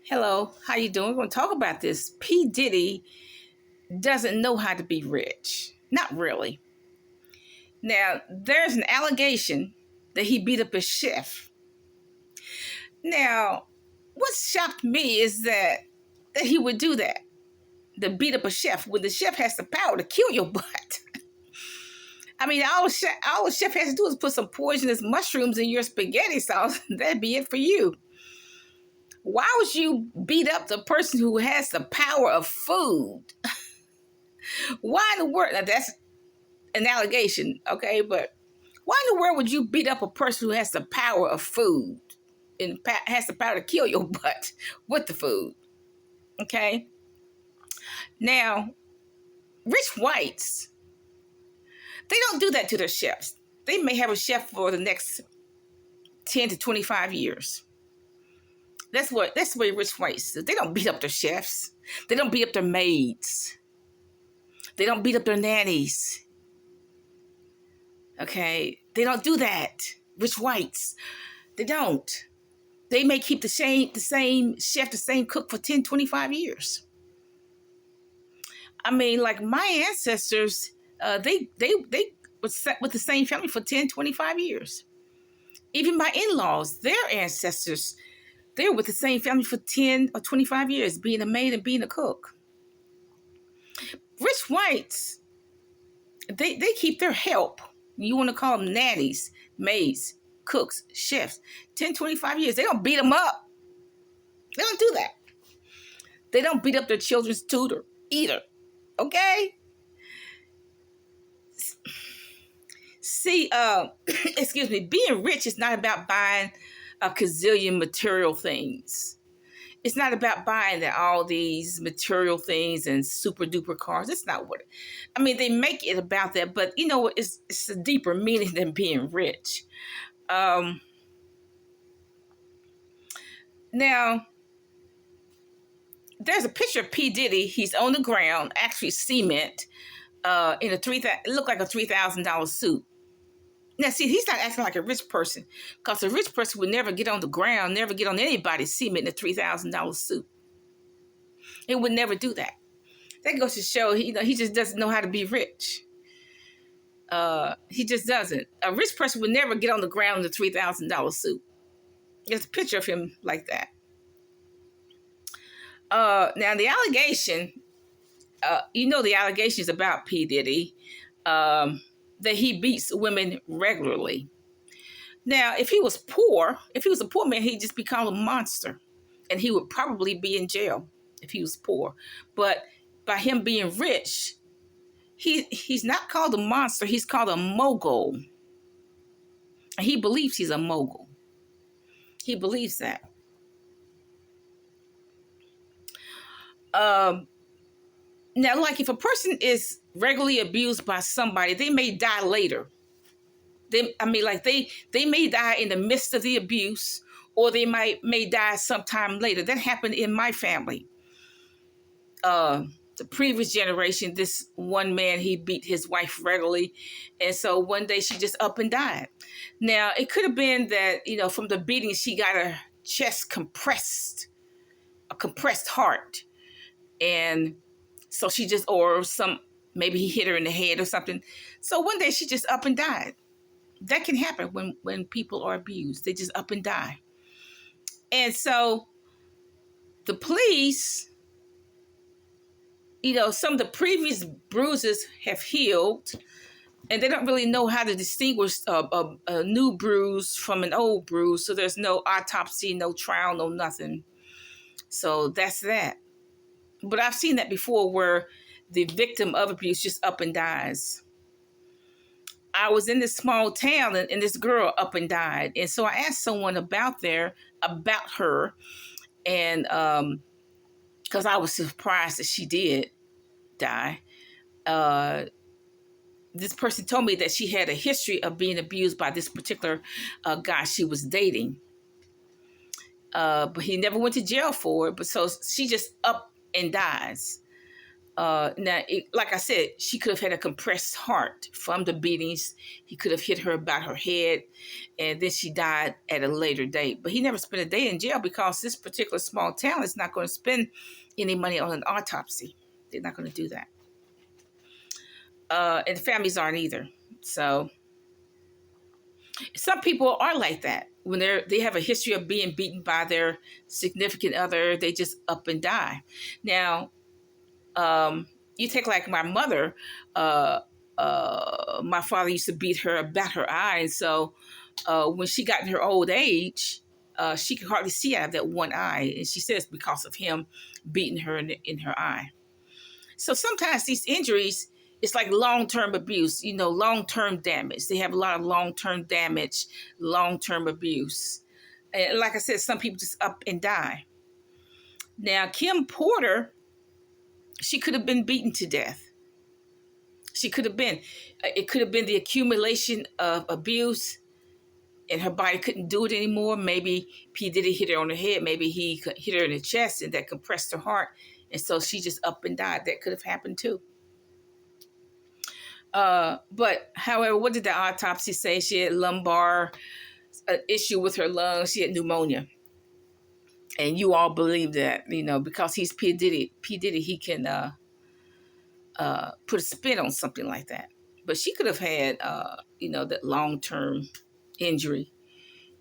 Hello, how you doing? We're going to talk about this. P. Diddy doesn't know how to be rich. Not really. Now, there's an allegation that he beat up a chef. Now, what shocked me is that he would do that, to beat up a chef, when the chef has the power to kill your butt. I mean, all the chef has to do is put some poisonous mushrooms in your spaghetti sauce. That'd be it for you. Why would you beat up the person who has the power of food? Why in the world? Now that's an allegation, okay? But why in the world would you beat up a person who has the power of food and has the power to kill your butt with the food? Okay. Now, rich whites, they don't do that to their chefs. They may have a chef for the next 10 to 25 years. That's the way rich whites do. They don't beat up their chefs. They don't beat up their maids. They don't beat up their nannies. Okay? They don't do that. Rich whites. They don't. They may keep the same chef, the same cook for 10, 25 years. I mean, like my ancestors, they were set with the same family for 10, 25 years. Even my in-laws, their ancestors, they were with the same family for 10 or 25 years, being a maid and being a cook. Rich whites, they keep their help. You want to call them nannies, maids, cooks, chefs. 10, 25 years. They don't beat them up. They don't do that. They don't beat up their children's tutor either. Okay? See, excuse me, being rich is not about buying a gazillion material things. It's not about buying all these material things and super duper cars. It's not what I mean, they make it about that, but you know, it's a deeper meaning than being rich. Now, there's a picture of P. Diddy. He's on the ground, actually cement, in it looked like a $3,000 suit. Now, see, he's not acting like a rich person, because a rich person would never get on the ground, never get on anybody's cement in a $3,000 suit. He would never do that. That goes to show he just doesn't know how to be rich. He just doesn't. A rich person would never get on the ground in a $3,000 suit. There's a picture of him like that. Now, the allegation, the allegations about P. Diddy, that he beats women regularly. Now, if he was a poor man, he'd just become a monster. And he would probably be in jail if he was poor. But by him being rich, he's not called a monster, he's called a mogul. And he believes he's a mogul. He believes that. Now, like if a person is regularly abused by somebody, they may die later. They may die in the midst of the abuse, or they may die sometime later. That happened in my family. The previous generation, this one man, he beat his wife regularly. And so one day she just up and died. Now, it could have been that, from the beating, she got her chest compressed, a compressed heart. And so maybe he hit her in the head or something. So one day she just up and died. That can happen when people are abused. They just up and die. And so the police, some of the previous bruises have healed, and they don't really know how to distinguish a new bruise from an old bruise. So there's no autopsy, no trial, no nothing. So that's that. But I've seen that before, where the victim of abuse just up and dies. I was in this small town, and this girl up and died. And so I asked someone about her. And because I was surprised that she did die. This person told me that she had a history of being abused by this particular guy she was dating. But he never went to jail for it. But so she just up and dies. Like I said, she could have had a compressed heart from the beatings. He could have hit her about her head, and then she died at a later date. But he never spent a day in jail because this particular small town is not going to spend any money on an autopsy. They're not going to do that. And the families aren't either. So some people are like that. When they have a history of being beaten by their significant other, they just up and die. Now, you take like my mother, my father used to beat her about her eye. And so when she got in her old age, she could hardly see out of that one eye. And she says because of him beating her in her eye. So sometimes these injuries, it's like long-term abuse, long-term damage. They have a lot of long-term damage, long-term abuse. And like I said, some people just up and die. Now, Kim Porter, she could have been beaten to death. She could have been. It could have been the accumulation of abuse and her body couldn't do it anymore. Maybe P. Diddy hit her on the head. Maybe he hit her in the chest and that compressed her heart. And so she just up and died. That could have happened too. But however, what did the autopsy say? She had lumbar issue with her lungs. She had pneumonia. And you all believe that, because he's P. Diddy, he can put a spin on something like that. But she could have had, that long-term injury.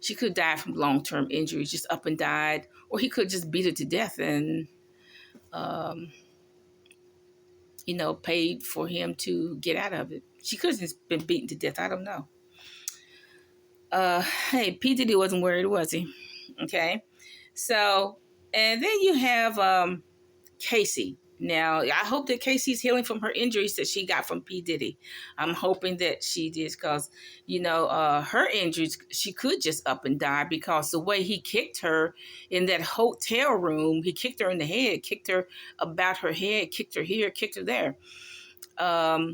She could have died from long-term injury, just up and died. Or he could just beat her to death and, paid for him to get out of it. She could have just been beaten to death. I don't know. Hey, P. Diddy wasn't worried, was he? Okay. So, and then you have Casey. Now, I hope that Casey's healing from her injuries that she got from P. Diddy. I'm hoping that she did because, her injuries, she could just up and die because the way he kicked her in that hotel room, he kicked her in the head, kicked her about her head, kicked her here, kicked her there. That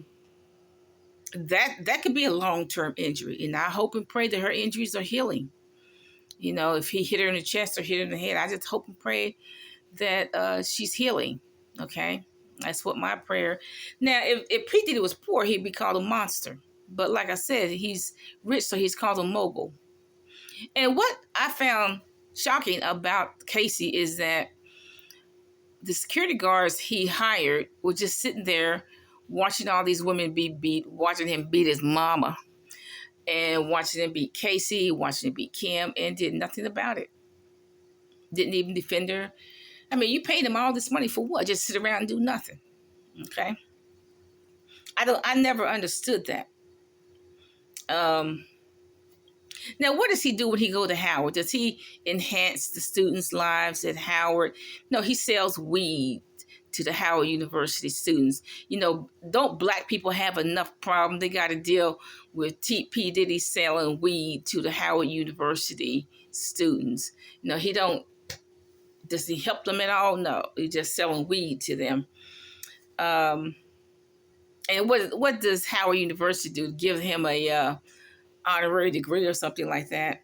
could be a long-term injury. And I hope and pray that her injuries are healing. If he hit her in the chest or hit her in the head, I just hope and pray that she's healing. Okay, that's what my prayer. Now, if P. Diddy was poor, he'd be called a monster. But like I said, he's rich, so he's called a mogul. And what I found shocking about Casey is that the security guards he hired were just sitting there watching all these women be beat, watching him beat his mama, and watching him beat Casey, watching him beat Kim, and did nothing about it. Didn't even defend her. I mean, you paid him all this money for what? Just sit around and do nothing. Okay. I never understood that. Now, what does he do when he go to Howard? Does he enhance the students' lives at Howard? No, he sells weed to the Howard University students. Don't black people have enough problem? They got to deal with P. Diddy selling weed to the Howard University students. He don't. Does he help them at all? No, he's just selling weed to them. And what does Howard University do? Give him a honorary degree or something like that?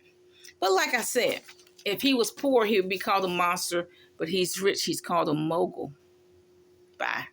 But like I said, if he was poor, he would be called a monster. But he's rich, he's called a mogul. Bye.